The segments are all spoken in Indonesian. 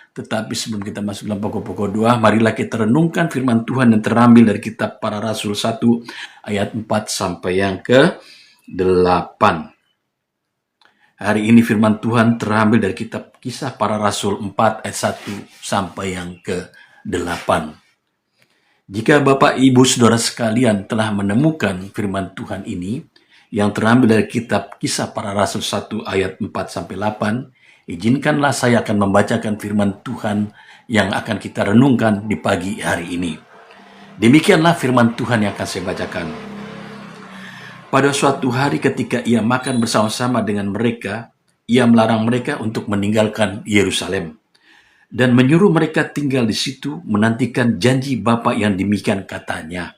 Tetapi sebelum kita masuk dalam pokok-pokok doa, marilah kita renungkan firman Tuhan yang terambil dari kitab Para Rasul 1 ayat 4 sampai yang ke-8. Hari ini firman Tuhan terambil dari kitab Kisah Para Rasul 4 ayat 1 sampai yang ke-8. Jika Bapak, Ibu, Saudara sekalian telah menemukan firman Tuhan ini yang terambil dari kitab Kisah Para Rasul 1 ayat 4 sampai 8, izinkanlah saya akan membacakan firman Tuhan yang akan kita renungkan di pagi hari ini. Demikianlah firman Tuhan yang akan saya bacakan. Pada suatu hari ketika ia makan bersama-sama dengan mereka, ia melarang mereka untuk meninggalkan Yerusalem dan menyuruh mereka tinggal di situ menantikan janji Bapa yang demikian katanya.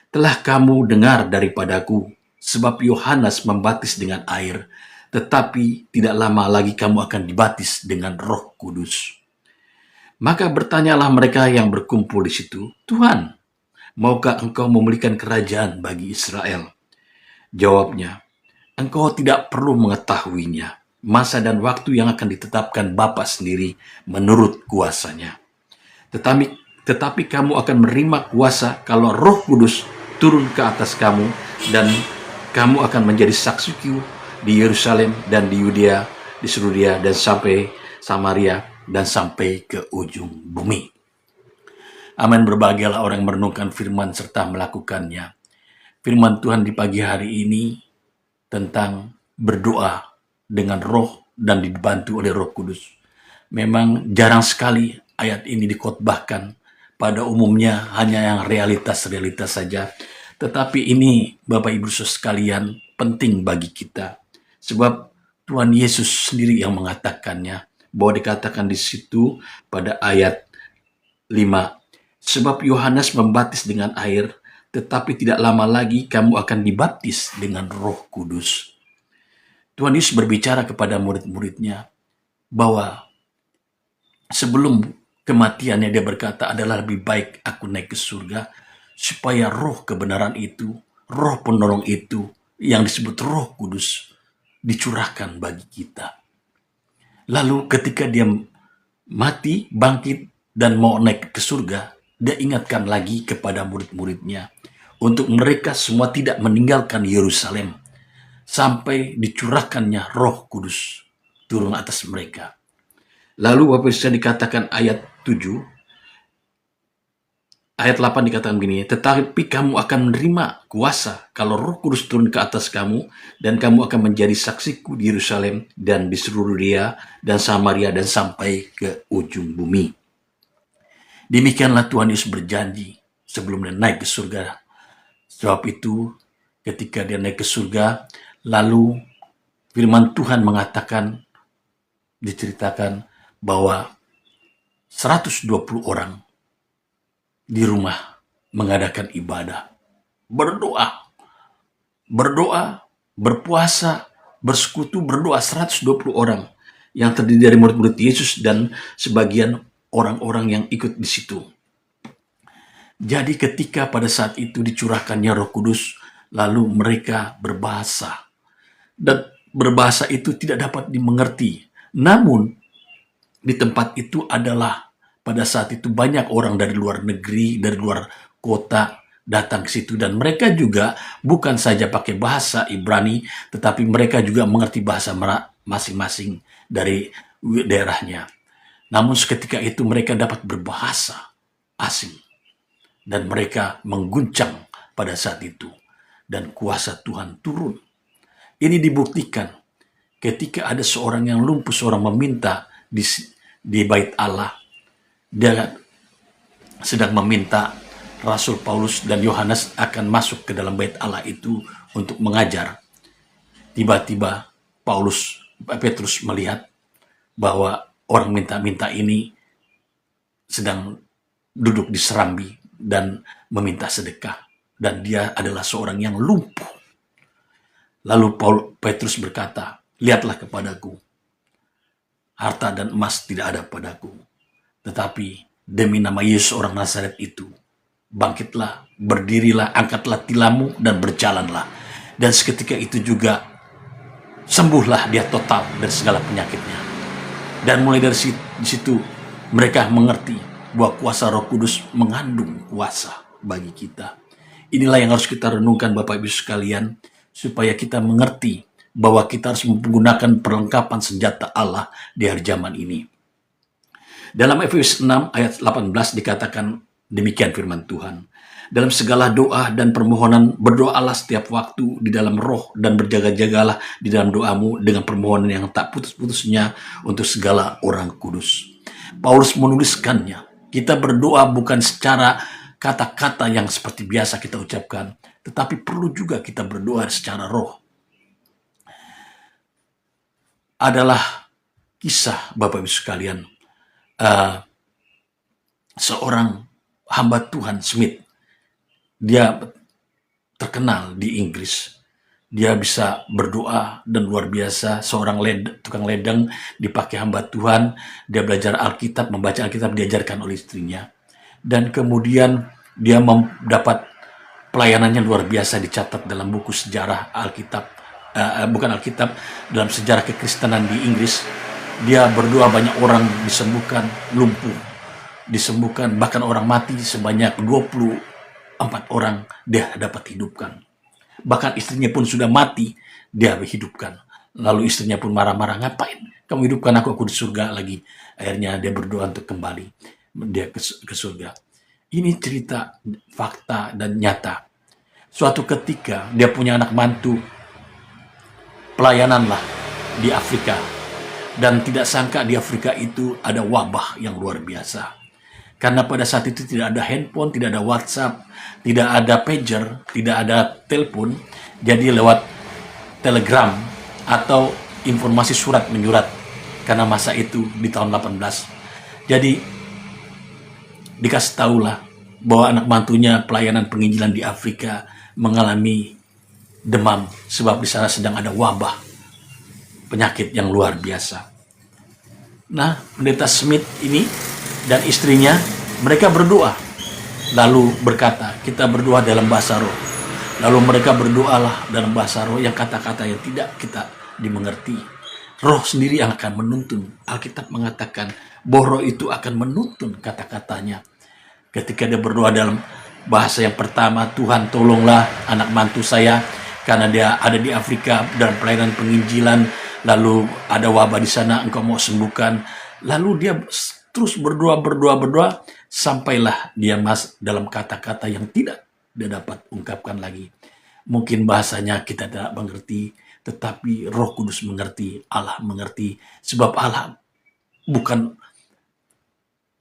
Telah kamu dengar daripadaku, sebab Yohanes membaptis dengan air, tetapi tidak lama lagi kamu akan dibaptis dengan Roh Kudus. Maka bertanyalah mereka yang berkumpul di situ, Tuhan, maukah engkau memulihkan kerajaan bagi Israel? Jawabnya, engkau tidak perlu mengetahuinya, masa dan waktu yang akan ditetapkan Bapa sendiri menurut kuasanya. Tetapi kamu akan menerima kuasa kalau Roh Kudus turun ke atas kamu, dan kamu akan menjadi saksiku di Yerusalem dan di Yudea, di Samaria dan sampai Samaria dan sampai ke ujung bumi. Amin. Berbahagialah orang yang merenungkan firman serta melakukannya. Firman Tuhan di pagi hari ini tentang berdoa dengan roh dan dibantu oleh Roh Kudus. Memang jarang sekali ayat ini dikhotbahkan. Pada umumnya hanya yang realitas-realitas saja. Tetapi ini Bapak Ibu Saudara sekalian penting bagi kita. Sebab Tuhan Yesus sendiri yang mengatakannya. Bahwa dikatakan di situ pada ayat 5. Sebab Yohanes membaptis dengan air, tetapi tidak lama lagi kamu akan dibaptis dengan Roh Kudus. Tuhan Yesus berbicara kepada murid-muridnya bahwa sebelum kematiannya dia berkata, adalah lebih baik aku naik ke surga supaya roh kebenaran itu, roh penolong itu yang disebut Roh Kudus dicurahkan bagi kita. Lalu ketika dia mati, bangkit dan mau naik ke surga, dia ingatkan lagi kepada murid-muridnya untuk mereka semua tidak meninggalkan Yerusalem sampai dicurahkannya Roh Kudus turun atas mereka. Lalu Bapak bisa dikatakan ayat 7, ayat 8 dikatakan begini, tetapi kamu akan menerima kuasa kalau Roh Kudus turun ke atas kamu, dan kamu akan menjadi saksiku di Yerusalem dan di seluruh Yudea dan Samaria dan sampai ke ujung bumi. Demikianlah Tuhan Yesus berjanji sebelum dia naik ke surga. Sebab itu ketika dia naik ke surga, lalu firman Tuhan mengatakan, diceritakan bahwa 120 orang di rumah mengadakan ibadah, berdoa, berpuasa, bersekutu, berdoa. 120 orang yang terdiri dari murid-murid Yesus dan sebagian orang-orang yang ikut di situ. Jadi ketika pada saat itu dicurahkannya Roh Kudus, lalu mereka berbahasa. Dan berbahasa itu tidak dapat dimengerti. Namun di tempat itu adalah pada saat itu banyak orang dari luar negeri, dari luar kota datang ke situ, dan mereka juga bukan saja pakai bahasa Ibrani, tetapi mereka juga mengerti bahasa masing-masing dari daerahnya. Namun seketika itu mereka dapat berbahasa asing dan mereka mengguncang pada saat itu, dan kuasa Tuhan turun. Ini dibuktikan ketika ada seorang yang lumpuh, seorang meminta di bait Allah. Dia sedang meminta Rasul Paulus dan Yohanes akan masuk ke dalam bait Allah itu untuk mengajar. Tiba-tiba Petrus melihat bahwa orang minta-minta ini sedang duduk di serambi dan meminta sedekah. Dan dia adalah seorang yang lumpuh. Lalu Petrus berkata, lihatlah kepadaku. Harta dan emas tidak ada padaku. Tetapi demi nama Yesus orang Nazaret itu, bangkitlah, berdirilah, angkatlah tilammu dan berjalanlah. Dan seketika itu juga sembuhlah dia total dari segala penyakitnya. Dan mulai dari di situ mereka mengerti bahwa kuasa Roh Kudus mengandung kuasa bagi kita. Inilah yang harus kita renungkan Bapak Ibu sekalian, supaya kita mengerti bahwa kita harus menggunakan perlengkapan senjata Allah di hari zaman ini. Dalam Efesus 6 ayat 18 dikatakan demikian firman Tuhan. Dalam segala doa dan permohonan berdoalah setiap waktu di dalam roh dan berjaga-jagalah di dalam doamu dengan permohonan yang tak putus-putusnya untuk segala orang kudus. Paulus menuliskannya, kita berdoa bukan secara kata-kata yang seperti biasa kita ucapkan, tetapi perlu juga kita berdoa secara roh. Adalah kisah Bapak Ibu sekalian, seorang hamba Tuhan Smith. Dia terkenal di Inggris. Dia bisa berdoa dan luar biasa. Seorang tukang ledeng dipakai hamba Tuhan. Dia belajar Alkitab, membaca Alkitab diajarkan oleh istrinya. Dan kemudian dia mendapat pelayanannya luar biasa dicatat dalam buku sejarah Alkitab. Bukan Alkitab, dalam sejarah kekristenan di Inggris. Dia berdoa, banyak orang disembuhkan, lumpuh disembuhkan, bahkan orang mati sebanyak 24 orang dia dapat hidupkan. Bahkan istrinya pun sudah mati, dia hidupkan. Lalu istrinya pun marah-marah, ngapain kamu hidupkan aku di surga lagi. Akhirnya dia berdoa untuk kembali dia ke surga. Ini cerita fakta dan nyata. Suatu ketika dia punya anak mantu, pelayananlah di Afrika. Dan tidak sangka di Afrika itu ada wabah yang luar biasa. Karena pada saat itu tidak ada handphone, tidak ada WhatsApp, tidak ada pager, tidak ada telepon. Jadi lewat telegram atau informasi surat menyurat. Karena masa itu di tahun 18. Jadi dikasih tahulah bahwa anak mantunya pelayanan penginjilan di Afrika mengalami demam. Sebab di sana sedang ada wabah penyakit yang luar biasa. Nah, pendeta Smith ini dan istrinya, mereka berdoa. Lalu berkata, kita berdoa dalam bahasa roh. Lalu mereka berdoalah dalam bahasa roh yang kata-kata yang tidak kita dimengerti. Roh sendiri yang akan menuntun. Alkitab mengatakan bahwa roh itu akan menuntun kata-katanya. Ketika dia berdoa dalam bahasa yang pertama, Tuhan tolonglah anak mantu saya, karena dia ada di Afrika dalam pelayanan penginjilan, lalu ada wabah di sana, engkau mau sembuhkan. Lalu dia terus berdoa, sampailah dia dalam kata-kata yang tidak dia dapat ungkapkan lagi. Mungkin bahasanya kita tidak mengerti, tetapi Roh Kudus mengerti, Allah mengerti. Sebab Allah bukan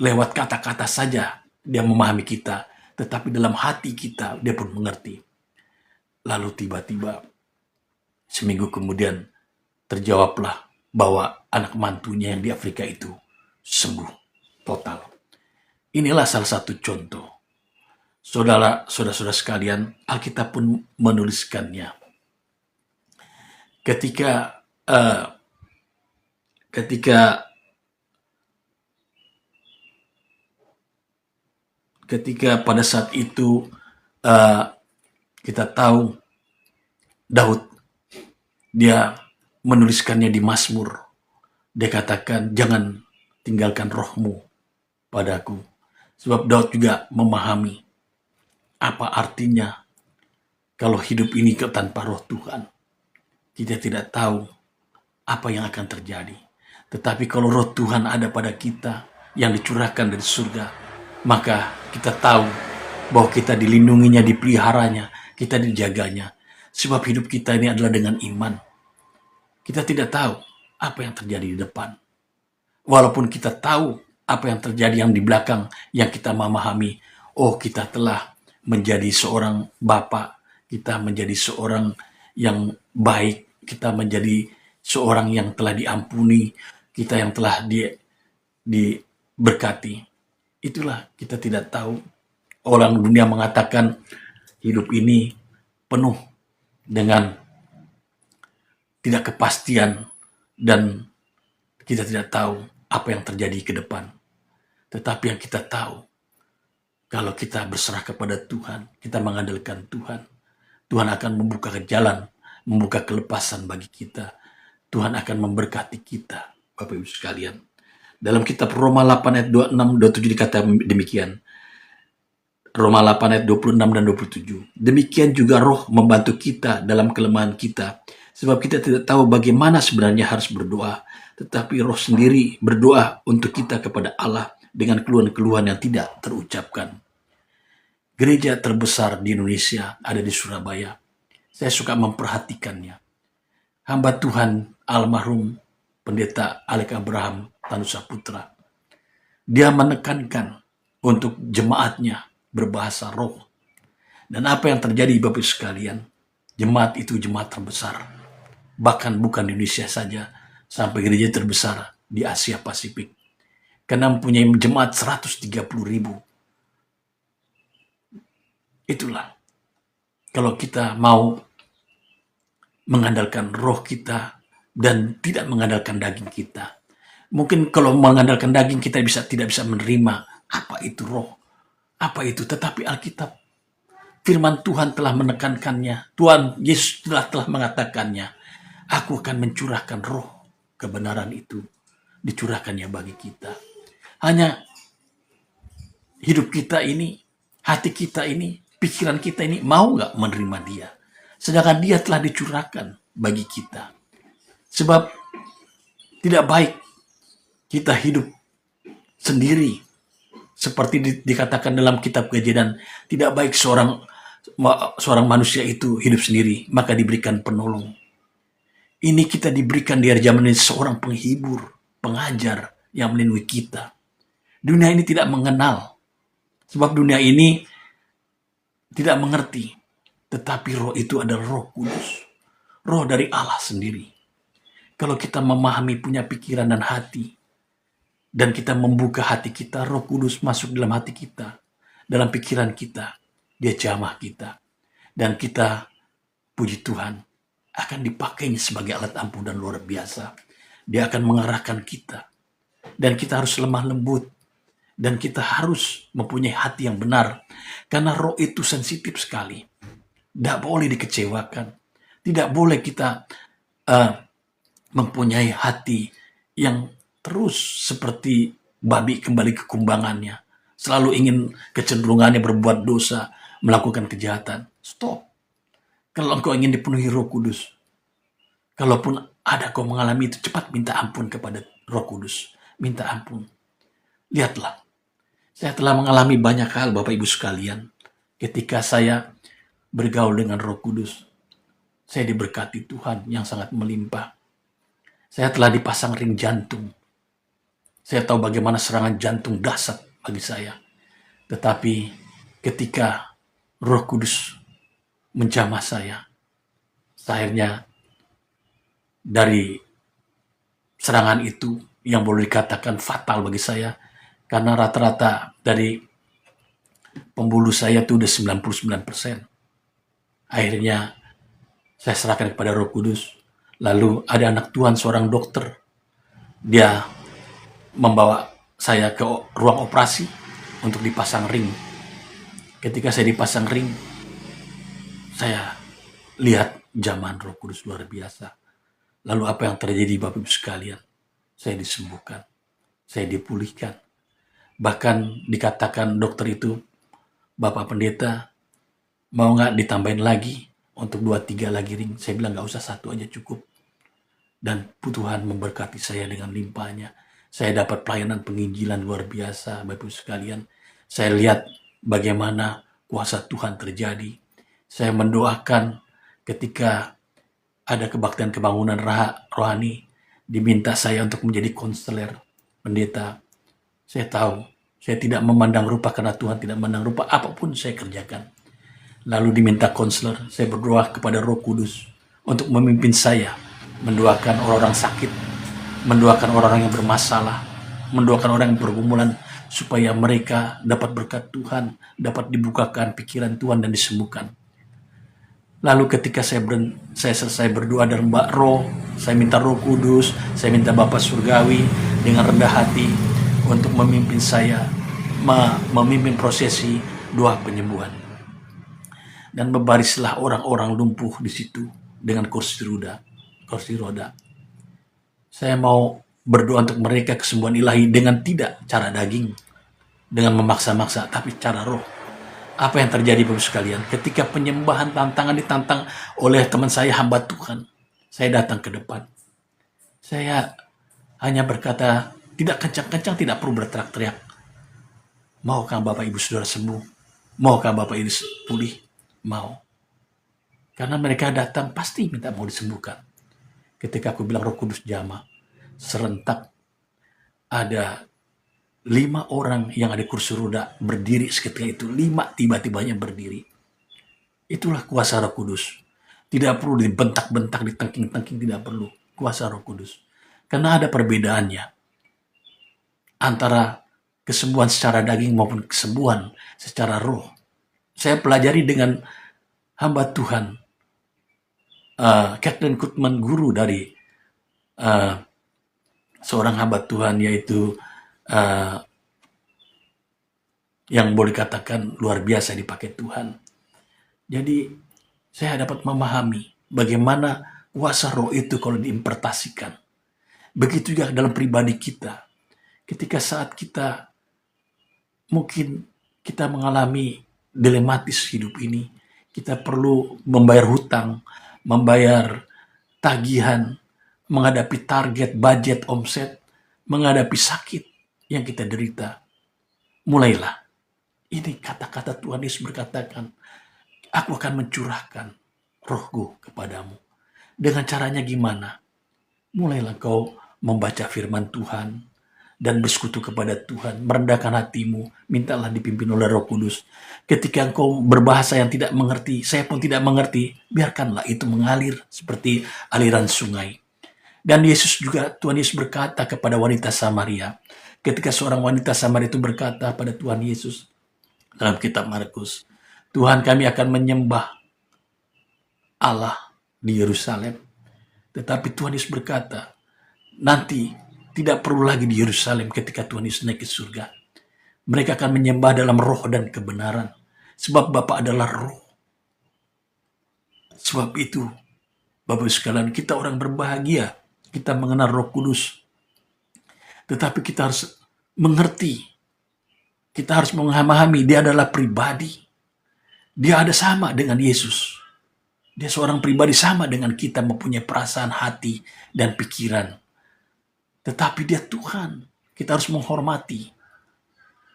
lewat kata-kata saja dia memahami kita, tetapi dalam hati kita dia pun mengerti. Lalu tiba-tiba seminggu kemudian terjawablah bahwa anak mantunya yang di Afrika itu sembuh total. Inilah salah satu contoh. Saudara-saudara sekalian, Alkitab pun menuliskannya. Ketika pada saat itu kita tahu Daud, dia menuliskannya di Mazmur. Dia katakan, jangan tinggalkan rohmu padaku. Sebab Daud juga memahami apa artinya kalau hidup ini tanpa roh Tuhan. Kita tidak tahu apa yang akan terjadi. Tetapi kalau roh Tuhan ada pada kita yang dicurahkan dari surga, maka kita tahu bahwa kita dilindunginya, dipeliharanya, kita dijaganya. Sebab hidup kita ini adalah dengan iman. Kita tidak tahu apa yang terjadi di depan. Walaupun kita tahu apa yang terjadi yang di belakang, yang kita memahami, oh kita telah menjadi seorang bapak, kita menjadi seorang yang baik, kita menjadi seorang yang telah diampuni, kita yang telah diberkati. Itulah kita tidak tahu. Orang dunia mengatakan hidup ini penuh dengan tidak kepastian dan kita tidak tahu apa yang terjadi ke depan. Tetapi yang kita tahu, kalau kita berserah kepada Tuhan, kita mengandalkan Tuhan, Tuhan akan membuka jalan, membuka kelepasan bagi kita. Tuhan akan memberkati kita. Bapak Ibu sekalian. Dalam kitab Roma 8 ayat 26 27 dikatakan demikian. Roma 8 ayat 26 dan 27. Demikian juga roh membantu kita dalam kelemahan kita. Sebab kita tidak tahu bagaimana sebenarnya harus berdoa. Tetapi roh sendiri berdoa untuk kita kepada Allah dengan keluhan-keluhan yang tidak terucapkan. Gereja terbesar di Indonesia ada di Surabaya. Saya suka memperhatikannya. Hamba Tuhan almarhum Pendeta Alek Abraham Tanusa Putra. Dia menekankan untuk jemaatnya berbahasa roh. Dan apa yang terjadi Bapak sekalian, jemaat itu jemaat terbesar. Bahkan bukan di Indonesia saja, sampai gereja terbesar di Asia Pasifik. Karena mempunyai jemaat 130.000. Itulah, kalau kita mau mengandalkan roh kita dan tidak mengandalkan daging kita. Mungkin kalau mengandalkan daging kita tidak bisa menerima apa itu roh, apa itu. Tetapi Alkitab, firman Tuhan telah menekankannya. Tuhan Yesus telah mengatakannya. Aku akan mencurahkan roh kebenaran itu. Dicurahkannya bagi kita. Hanya hidup kita ini, hati kita ini, pikiran kita ini mau nggak menerima dia. Sedangkan dia telah dicurahkan bagi kita. Sebab tidak baik kita hidup sendiri. Seperti dikatakan dalam kitab Kejadian, tidak baik seorang manusia itu hidup sendiri, maka diberikan penolong. Ini kita diberikan di hari zaman ini seorang penghibur, pengajar yang melindungi kita. Dunia ini tidak mengenal. Sebab dunia ini tidak mengerti. Tetapi roh itu adalah Roh Kudus. Roh dari Allah sendiri. Kalau kita memahami, punya pikiran dan hati, dan kita membuka hati kita, Roh Kudus masuk dalam hati kita, dalam pikiran kita, dia jamah kita. Dan kita, puji Tuhan, akan dipakainya sebagai alat ampuh dan luar biasa. Dia akan mengarahkan kita. Dan kita harus lemah lembut. Dan kita harus mempunyai hati yang benar. Karena roh itu sensitif sekali. Tidak boleh dikecewakan. Tidak boleh kita mempunyai hati yang terus seperti babi kembali ke kumbangannya. Selalu ingin kecenderungannya berbuat dosa, melakukan kejahatan. Stop. Kalau engkau ingin dipenuhi Roh Kudus, kalaupun ada kau mengalami itu, cepat minta ampun kepada Roh Kudus. Minta ampun. Lihatlah. Saya telah mengalami banyak hal, Bapak Ibu sekalian. Ketika saya bergaul dengan Roh Kudus, saya diberkati Tuhan yang sangat melimpah. Saya telah dipasang ring jantung. Saya tahu bagaimana serangan jantung dahsyat bagi saya. Tetapi ketika Roh Kudus menjamah saya, akhirnya dari serangan itu yang boleh dikatakan fatal bagi saya, karena rata-rata dari pembuluh saya itu udah 99%. Akhirnya saya serahkan kepada Roh Kudus. Lalu ada anak Tuhan, seorang dokter. Dia membawa saya ke ruang operasi untuk dipasang ring. Ketika saya dipasang ring, saya lihat zaman Roh Kudus luar biasa. Lalu apa yang terjadi Bapak Ibu sekalian? Saya disembuhkan. Saya dipulihkan. Bahkan dikatakan dokter itu, Bapak Pendeta, mau nggak ditambahin lagi untuk 2-3 lagi ring? Saya bilang nggak usah, 1 aja cukup. Dan Tuhan memberkati saya dengan limpahnya. Saya dapat pelayanan penginjilan luar biasa, Bapak Ibu sekalian. Saya lihat bagaimana kuasa Tuhan terjadi. Saya mendoakan ketika ada kebaktian kebangunan rohani, diminta saya untuk menjadi konselor pendeta. Saya tahu, saya tidak memandang rupa karena Tuhan tidak memandang rupa, apapun saya kerjakan. Lalu diminta konselor, saya berdoa kepada Roh Kudus untuk memimpin saya, mendoakan orang-orang sakit, mendoakan orang-orang yang bermasalah, mendoakan orang yang bergumulan, supaya mereka dapat berkat Tuhan, dapat dibukakan pikiran Tuhan dan disembuhkan. Lalu ketika saya selesai berdoa dan Mbak Roh, saya minta Roh Kudus, saya minta Bapa Surgawi dengan rendah hati untuk memimpin saya, memimpin prosesi doa penyembuhan. Dan berbarislah orang-orang lumpuh di situ dengan kursi roda. Saya mau berdoa untuk mereka kesembuhan ilahi dengan tidak cara daging, dengan memaksa-maksa, tapi cara roh. Apa yang terjadi Bapak sekalian? Ketika penyembahan tantangan ditantang oleh teman saya hamba Tuhan, saya datang ke depan. Saya hanya berkata, tidak kencang-kencang, tidak perlu berteriak-teriak. Maukah Bapak Ibu Saudara sembuh? Maukah Bapak Ibu pulih? Mau. Karena mereka datang pasti minta mau disembuhkan. Ketika aku bilang Roh Kudus jamah, serentak ada 5 orang yang ada kursi roda berdiri seketika itu. 5 tiba-tibanya berdiri. Itulah kuasa Roh Kudus. Tidak perlu dibentak-bentak, ditengking-tengking, tidak perlu. Kuasa Roh Kudus. Karena ada perbedaannya antara kesembuhan secara daging maupun kesembuhan secara roh. Saya pelajari dengan hamba Tuhan, Kathleen Kuhlman, guru dari seorang hamba Tuhan, yaitu yang boleh dikatakan luar biasa dipakai Tuhan. Jadi saya dapat memahami bagaimana kuasa roh itu kalau diimpartasikan. Begitu juga dalam pribadi kita. Ketika saat kita mungkin kita mengalami dilematis hidup ini, kita perlu membayar hutang, membayar tagihan, menghadapi target, budget, omset, menghadapi sakit yang kita derita. Mulailah. Ini kata-kata Tuhan Yesus berkatakan, aku akan mencurahkan rohku kepadamu. Dengan caranya gimana? Mulailah kau membaca firman Tuhan dan bersekutu kepada Tuhan, merendahkan hatimu, mintalah dipimpin oleh Roh Kudus. Ketika engkau berbahasa yang tidak mengerti, saya pun tidak mengerti, biarkanlah itu mengalir seperti aliran sungai. Dan Yesus juga, Tuhan Yesus berkata kepada wanita Samaria, ketika seorang wanita Samaria itu berkata pada Tuhan Yesus, dalam kitab Markus, Tuhan, kami akan menyembah Allah di Yerusalem. Tetapi Tuhan Yesus berkata, nanti tidak perlu lagi di Yerusalem ketika Tuhan Yesus naik ke surga. Mereka akan menyembah dalam roh dan kebenaran. Sebab Bapa adalah roh. Sebab itu, Bapak sekalian, kita orang berbahagia. Kita mengenal Roh Kudus. Tetapi kita harus mengerti. Kita harus memahami dia adalah pribadi. Dia ada sama dengan Yesus. Dia seorang pribadi sama dengan kita, mempunyai perasaan hati dan pikiran. Tetapi dia Tuhan. Kita harus menghormati.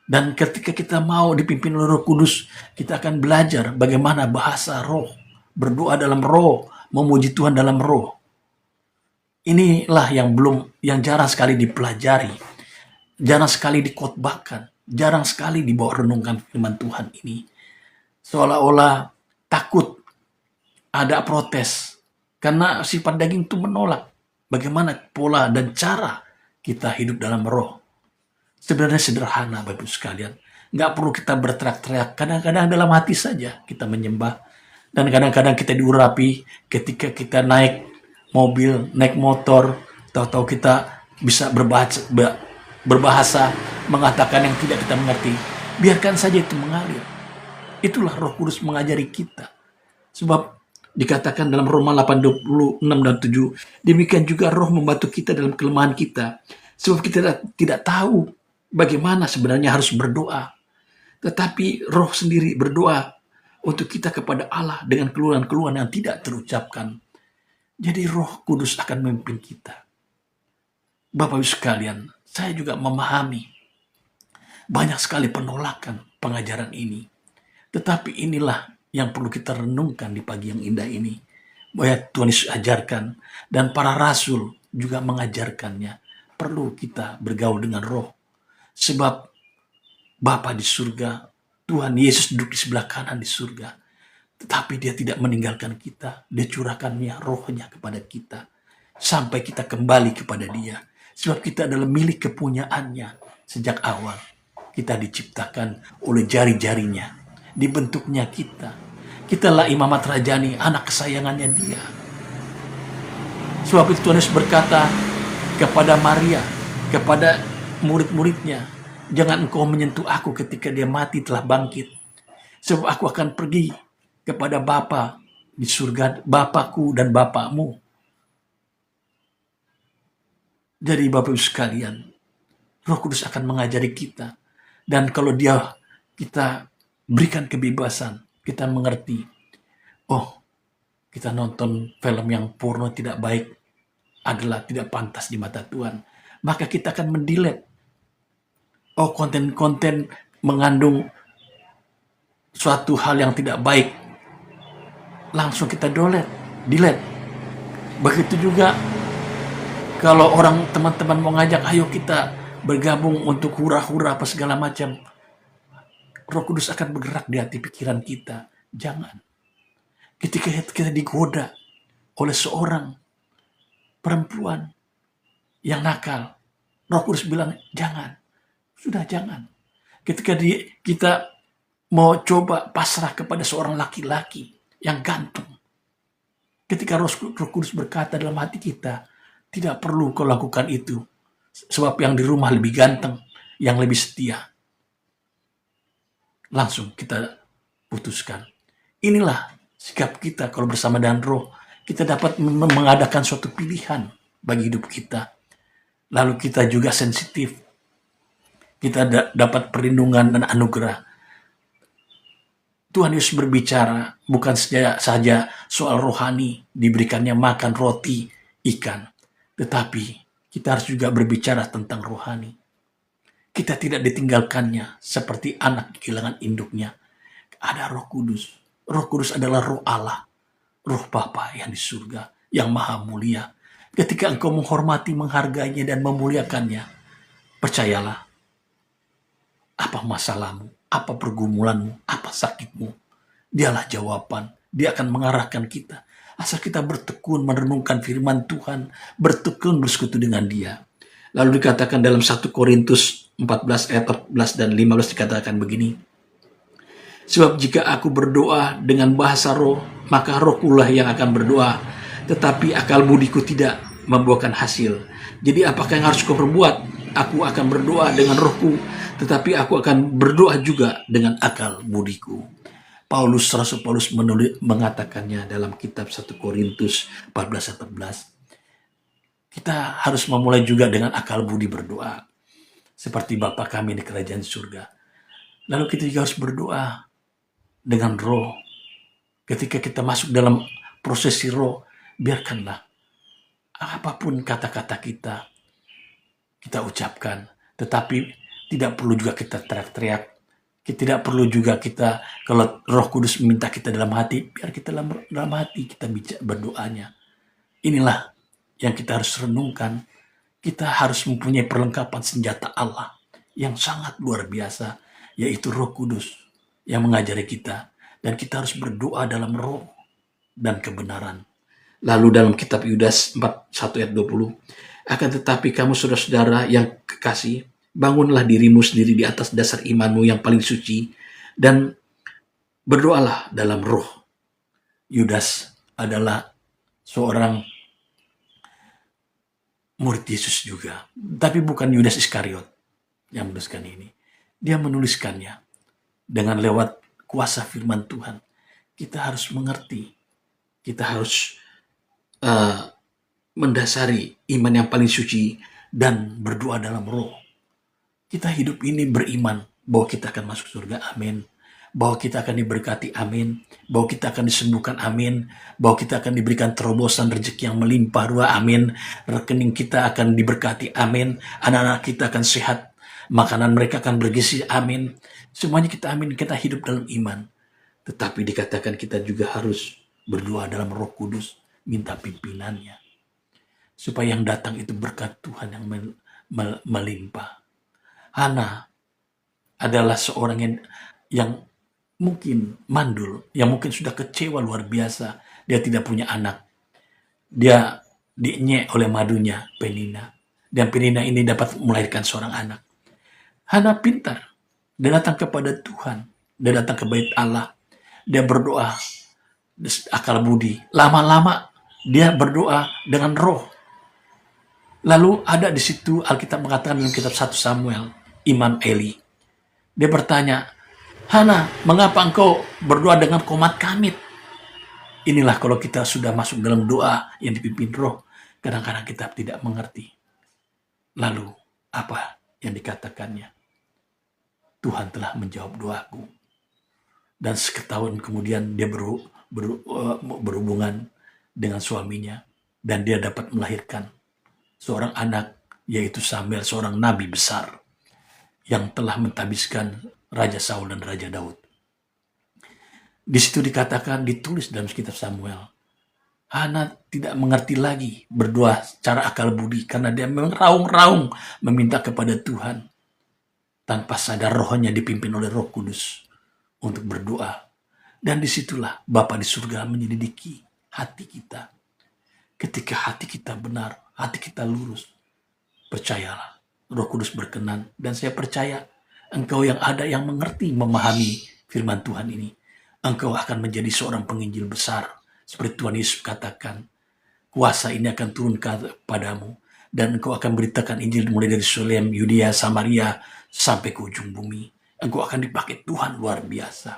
Dan ketika kita mau dipimpin oleh Roh Kudus, kita akan belajar bagaimana bahasa roh. Berdoa dalam roh, memuji Tuhan dalam roh. Inilah yang jarang sekali dipelajari. Jarang sekali dikhotbahkan. Jarang sekali dibawa renungkan firman Tuhan ini. Seolah-olah takut ada protes. Karena sifat daging itu menolak. Bagaimana pola dan cara kita hidup dalam roh. Sebenarnya sederhana Bapak sekalian. Nggak perlu kita berteriak-teriak. Kadang-kadang dalam hati saja kita menyembah. Dan kadang-kadang kita diurapi ketika kita naik mobil, naik motor. Tahu-tahu kita bisa berbahasa, mengatakan yang tidak kita mengerti. Biarkan saja itu mengalir. Itulah Roh Kudus mengajari kita. Sebab dikatakan dalam Roma 8:26 dan 7, demikian juga roh membantu kita dalam kelemahan kita. Sebab kita tidak tahu bagaimana sebenarnya harus berdoa. Tetapi roh sendiri berdoa untuk kita kepada Allah dengan keluhan-keluhan yang tidak terucapkan. Jadi Roh Kudus akan memimpin kita. Bapak Ibu sekalian, saya juga memahami banyak sekali penolakan pengajaran ini. Tetapi inilah yang perlu kita renungkan di pagi yang indah ini. Bahwa Tuhan Yesus ajarkan dan para rasul juga mengajarkannya. Perlu kita bergaul dengan roh. Sebab Bapa di surga, Tuhan Yesus duduk di sebelah kanan di surga. Tetapi dia tidak meninggalkan kita. Dia curahkannya rohnya kepada kita. Sampai kita kembali kepada dia. Sebab kita adalah milik kepunyaannya. Sejak awal kita diciptakan oleh jari-jarinya. Dibentuknya kita. Kitalah imamat rajani, anak kesayangannya dia. Sebab itu Tuhan Yesus berkata kepada Maria, kepada murid-muridnya, jangan engkau menyentuh aku ketika dia mati telah bangkit. Sebab aku akan pergi kepada Bapa di surga, Bapakku dan Bapakmu. Jadi Bapak Ibu sekalian, Roh Kudus akan mengajari kita. Dan kalau kita berikan kebebasan, kita mengerti, oh kita nonton film yang porno tidak baik adalah tidak pantas di mata Tuhan. Maka kita akan mendelete. Oh konten-konten mengandung suatu hal yang tidak baik. Langsung kita delete. Begitu juga kalau orang teman-teman mau ngajak, ayo kita bergabung untuk hura-hura apa segala macam. Roh Kudus akan bergerak di hati pikiran kita. Jangan. Ketika kita digoda oleh seorang perempuan yang nakal, Roh Kudus bilang, jangan. Sudah jangan. Ketika kita mau coba pasrah kepada seorang laki-laki yang ganteng, ketika Roh Kudus berkata dalam hati kita, tidak perlu kau lakukan itu. Sebab yang di rumah lebih ganteng, yang lebih setia. Langsung kita putuskan. Inilah sikap kita kalau bersama dengan Roh. Kita dapat mengadakan suatu pilihan bagi hidup kita. Lalu kita juga sensitif. Kita dapat perlindungan dan anugerah. Tuhan Yesus berbicara bukan saja soal rohani, diberikannya makan roti, ikan. Tetapi kita harus juga berbicara tentang rohani. Kita tidak ditinggalkannya seperti anak kehilangan induknya. Ada Roh Kudus. Roh Kudus adalah Roh Allah. Roh Bapa yang di surga, yang maha mulia. Ketika engkau menghormati, menghargainya, dan memuliakannya, percayalah, apa masalahmu, apa pergumulanmu, apa sakitmu, dialah jawaban. Dia akan mengarahkan kita. Asal kita bertekun merenungkan firman Tuhan, bertekun bersekutu dengan Dia. Lalu dikatakan dalam 1 Korintus 14 ayat 14 dan 15 dikatakan begini. Sebab jika aku berdoa dengan bahasa roh, maka rohkulah yang akan berdoa, tetapi akal budiku tidak membuahkan hasil. Jadi apakah yang harus kau perbuat? Aku akan berdoa dengan rohku, tetapi aku akan berdoa juga dengan akal budiku. Rasul Paulus mengatakannya dalam kitab 1 Korintus 14 Kita harus memulai juga dengan akal budi berdoa. Seperti Bapa kami di kerajaan surga. Lalu kita juga harus berdoa dengan roh. Ketika kita masuk dalam prosesi roh, biarkanlah apapun kata-kata kita ucapkan. Tetapi tidak perlu juga kita teriak-teriak. Tidak perlu juga kita, kalau Roh Kudus meminta kita dalam hati, biar kita dalam hati kita berdoanya. Inilah yang kita harus renungkan. Kita harus mempunyai perlengkapan senjata Allah yang sangat luar biasa, yaitu Roh Kudus yang mengajari kita. Dan kita harus berdoa dalam roh dan kebenaran. Lalu dalam kitab Yudas 1 ayat 20, akan tetapi kamu saudara-saudara yang kekasih, bangunlah dirimu sendiri di atas dasar imanmu yang paling suci, dan berdoalah dalam roh. Yudas adalah seorang murid Yesus juga. Tapi bukan Yudas Iskariot yang menuliskan ini. Dia menuliskannya dengan lewat kuasa firman Tuhan. Kita harus mengerti. Kita harus mendasari iman yang paling suci dan berdoa dalam roh. Kita hidup ini beriman bahwa kita akan masuk surga, amin. Bahwa kita akan diberkati, amin. Bahwa kita akan disembuhkan, amin. Bahwa kita akan diberikan terobosan rezeki yang melimpah ruah, amin. Rekening kita akan diberkati, amin. Anak-anak kita akan sehat, makanan mereka akan bergizi, amin. Semuanya kita amin, kita hidup dalam iman. Tetapi dikatakan kita juga harus berdoa dalam Roh Kudus, minta pimpinannya. Supaya yang datang itu berkat Tuhan yang melimpah. Hana adalah seorang yang mungkin mandul, yang mungkin sudah kecewa luar biasa. Dia tidak punya anak. Dia dinyek oleh madunya, Penina. Dan Penina ini dapat melahirkan seorang anak. Hana pintar. Dia datang kepada Tuhan. Dia datang ke bait Allah. Dia berdoa akal budi. Lama-lama dia berdoa dengan roh. Lalu ada di situ Alkitab mengatakan dalam kitab 1 Samuel, Imam Eli. Dia bertanya, Hana, mengapa engkau berdoa dengan komat kamit? Inilah kalau kita sudah masuk dalam doa yang dipimpin roh, kadang-kadang kita tidak mengerti. Lalu apa yang dikatakannya? Tuhan telah menjawab doaku. Dan setahun kemudian dia berhubungan dengan suaminya. Dan dia dapat melahirkan seorang anak, yaitu Samuel, seorang nabi besar yang telah mentahbiskan Raja Saul dan Raja Daud. Di situ dikatakan, ditulis dalam kitab Samuel, Hana tidak mengerti lagi berdoa secara akal budi karena dia memang raung-raung meminta kepada Tuhan tanpa sadar rohnya dipimpin oleh Roh Kudus untuk berdoa. Dan disitulah Bapa di surga menyelidiki hati kita. Ketika hati kita benar, hati kita lurus, percayalah, Roh Kudus berkenan. Dan saya percaya engkau yang ada yang mengerti, memahami firman Tuhan ini, engkau akan menjadi seorang penginjil besar. Seperti Tuhan Yesus katakan, kuasa ini akan turun kepadamu, dan engkau akan beritakan Injil mulai dari Yerusalem, Yudea, Samaria, sampai ke ujung bumi. Engkau akan dipakai Tuhan luar biasa.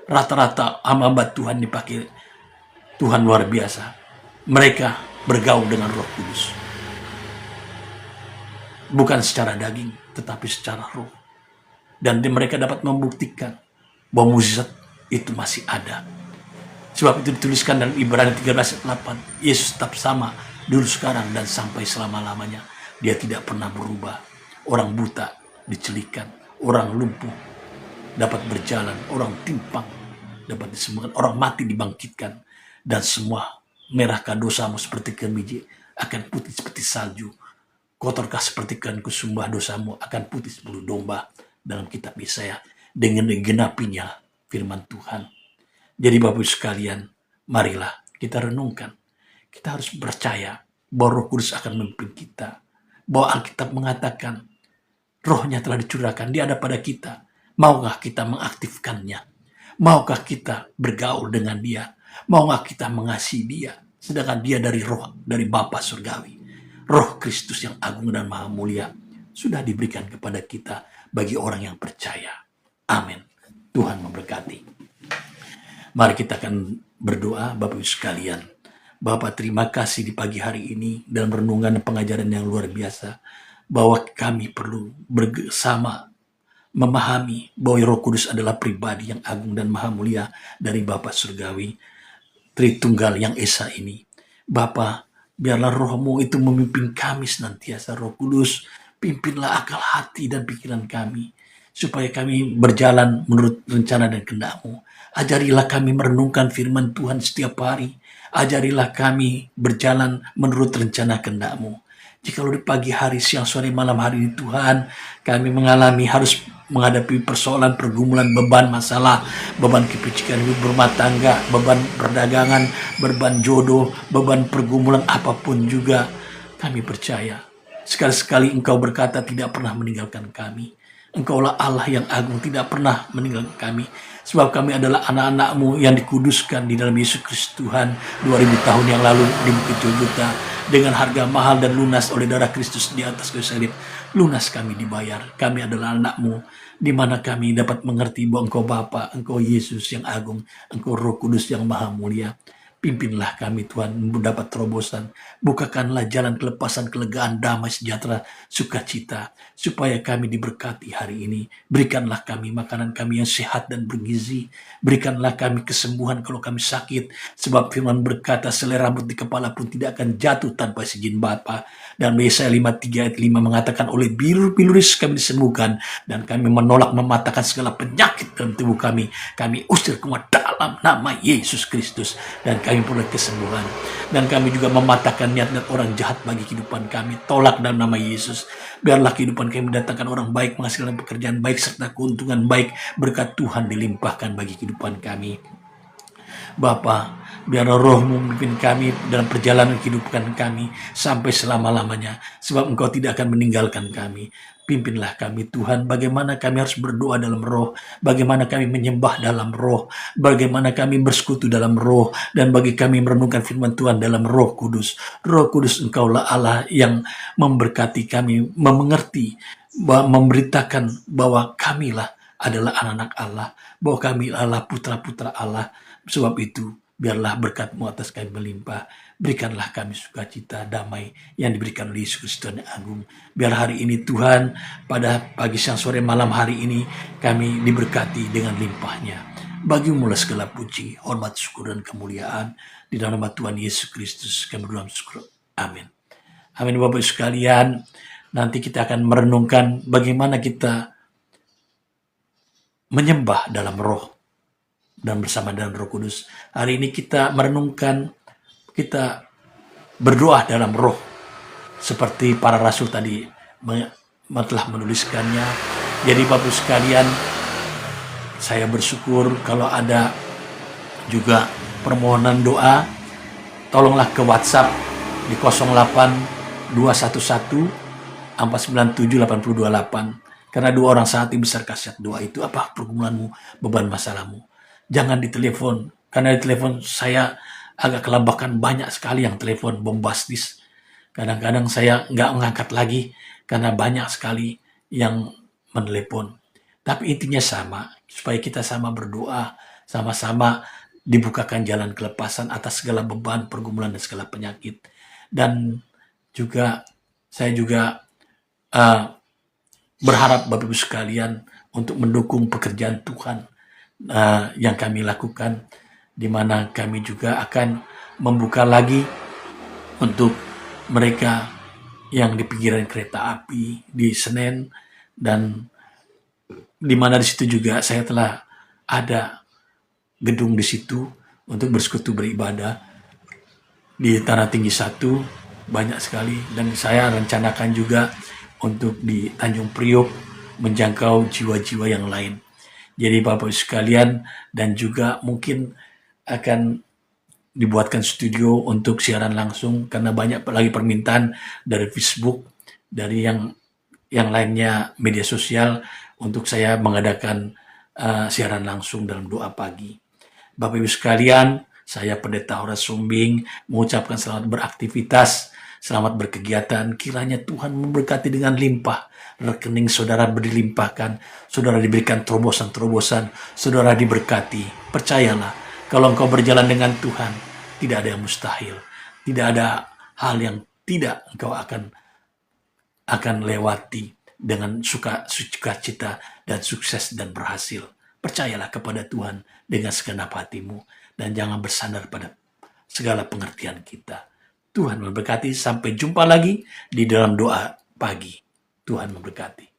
Rata-rata hamba Tuhan dipakai Tuhan luar biasa. Mereka bergaul dengan Roh Kudus. Bukan secara daging, tetapi secara roh. Dan mereka dapat membuktikan bahwa mukjizat itu masih ada. Sebab itu dituliskan dalam Ibrani 13 ayat 8. Yesus tetap sama dulu, sekarang, dan sampai selama-lamanya. Dia tidak pernah berubah. Orang buta dicelikan, orang lumpuh dapat berjalan, orang timpang dapat disembuhkan, orang mati dibangkitkan, dan semua merahkah dosamu seperti kemiji akan putih seperti salju, kotorkah seperti kan kusumbah dosamu akan putih sepuluh domba, dalam kitab Yesaya, dengan digenapinya firman Tuhan. Jadi Bapak Ibu sekalian, marilah kita renungkan. Kita harus percaya bahwa Roh Kudus akan memimpin kita. Bahwa Alkitab mengatakan rohnya telah dicurahkan, dia ada pada kita. Maukah kita mengaktifkannya? Maukah kita bergaul dengan dia? Maukah kita mengasihi dia? Sedangkan dia dari roh, dari Bapa surgawi. Roh Kristus yang agung dan maha mulia sudah diberikan kepada kita bagi orang yang percaya. Amin. Tuhan memberkati. Mari kita akan berdoa, Bapak Ibu sekalian. Bapak, terima kasih di pagi hari ini dalam renungan dan pengajaran yang luar biasa, bahwa kami perlu bersama memahami bahwa Roh Kudus adalah pribadi yang agung dan maha mulia dari Bapa surgawi, Tritunggal yang Esa ini. Bapa, biarlah rohmu itu memimpin kami senantiasa. Roh Kudus, pimpinlah akal hati dan pikiran kami, supaya kami berjalan menurut rencana dan kehendak-Mu. Ajarilah kami merenungkan firman Tuhan setiap hari. Ajarilah kami berjalan menurut rencana kehendak-Mu. Jikalau di pagi hari, siang, sore, malam hari ini Tuhan, kami mengalami harus menghadapi persoalan, pergumulan, beban masalah, beban kepicikan hidup berumah tangga, beban perdagangan, beban jodoh, beban pergumulan apapun juga, kami percaya sekali-sekali Engkau berkata tidak pernah meninggalkan kami. Engkaulah Allah yang agung, tidak pernah meninggalkan kami. Sebab kami adalah anak-anak-Mu yang dikuduskan di dalam Yesus Kristus Tuhan 2000 tahun yang lalu di Bukit Golgota, dengan harga mahal dan lunas oleh darah Kristus di atas kayu salib. Lunas kami dibayar. Kami adalah anak-Mu, di mana kami dapat mengerti bahwa Engkau Bapa, Engkau Yesus yang agung, Engkau Roh Kudus yang maha mulia. Pimpinlah kami Tuhan mendapat terobosan. Bukakanlah jalan kelepasan, kelegaan, damai, sejahtera, sukacita, supaya kami diberkati hari ini. Berikanlah kami makanan kami yang sehat dan bergizi. Berikanlah kami kesembuhan kalau kami sakit. Sebab firman berkata, selai rambut di kepala pun tidak akan jatuh tanpa izin Bapa. Dan Yesaya 53 ayat 5 mengatakan, oleh bilur-biluris kami disembuhkan, dan kami menolak mematahkan segala penyakit dalam tubuh kami. Kami usir keluar dalam nama Yesus Kristus, dan kami peroleh kesembuhan. Dan kami juga mematahkan niat-niat orang jahat bagi kehidupan kami. Tolak dalam nama Yesus. Biarlah kehidupan kami mendatangkan orang baik, menghasilkan pekerjaan baik, serta keuntungan baik. Berkat Tuhan dilimpahkan bagi kehidupan kami. Bapa, biarlah rohmu memimpin kami dalam perjalanan kehidupan kami sampai selama-lamanya. Sebab Engkau tidak akan meninggalkan kami. Pimpinlah kami Tuhan, bagaimana kami harus berdoa dalam roh, bagaimana kami menyembah dalam roh, bagaimana kami bersekutu dalam roh, dan bagi kami merenungkan firman Tuhan dalam Roh Kudus. Roh Kudus, Engkaulah Allah yang memberkati kami, mengerti, memberitakan bahwa kamilah adalah anak-anak Allah, bahwa kami adalah putra-putra Allah. Sebab itu, biarlah berkat-Mu atas kami melimpah. Berikanlah kami sukacita, damai yang diberikan oleh Yesus Kristus yang agung. Biar hari ini Tuhan, pada pagi, siang, sore, malam hari ini, kami diberkati dengan limpahnya. Bagimu lah segala puji, hormat, syukur, dan kemuliaan. Di dalam nama Tuhan Yesus Kristus kami berdoa syukur. Amin. Amin Bapak Ibu sekalian. Nanti kita akan merenungkan bagaimana kita menyembah dalam roh dan bersama dengan Roh Kudus. Hari ini kita merenungkan, kita berdoa dalam roh seperti para rasul tadi telah menuliskannya. Jadi Bapak Ibu sekalian, saya bersyukur kalau ada juga permohonan doa, tolonglah ke WhatsApp di 08 211 497 8028. Karena 2 orang saat besar khasiat doa itu. Apa pergumulanmu, beban masalahmu? Jangan ditelepon, karena di telepon saya agak kelabakan, banyak sekali yang telepon bombastis. Kadang-kadang saya nggak mengangkat lagi karena banyak sekali yang menelepon. Tapi intinya sama, supaya kita sama berdoa, sama-sama dibukakan jalan kelepasan atas segala beban, pergumulan, dan segala penyakit. Dan juga saya juga berharap Bapak Ibu sekalian untuk mendukung pekerjaan Tuhan yang kami lakukan, di mana kami juga akan membuka lagi untuk mereka yang di pinggiran kereta api di Senen, dan di mana di situ juga saya telah ada gedung di situ untuk bersekutu beribadah di Tanah Tinggi 1 banyak sekali, dan saya rencanakan juga untuk di Tanjung Priok menjangkau jiwa-jiwa yang lain. Jadi Bapak Ibu sekalian, dan juga mungkin akan dibuatkan studio untuk siaran langsung karena banyak lagi permintaan dari Facebook, dari yang lainnya media sosial untuk saya mengadakan siaran langsung dalam doa pagi. Bapak Ibu sekalian, saya Pendeta Horas Sumbing mengucapkan selamat beraktivitas, selamat berkegiatan. Kiranya Tuhan memberkati dengan limpah. Rekening saudara dilimpahkan, saudara diberikan terobosan-terobosan, saudara diberkati. Percayalah, kalau engkau berjalan dengan Tuhan, tidak ada yang mustahil. Tidak ada hal yang tidak engkau akan lewati dengan sukacita dan sukses dan berhasil. Percayalah kepada Tuhan dengan segenap hatimu, dan jangan bersandar pada segala pengertian kita. Tuhan memberkati. Sampai jumpa lagi di dalam doa pagi. Tuhan memberkati.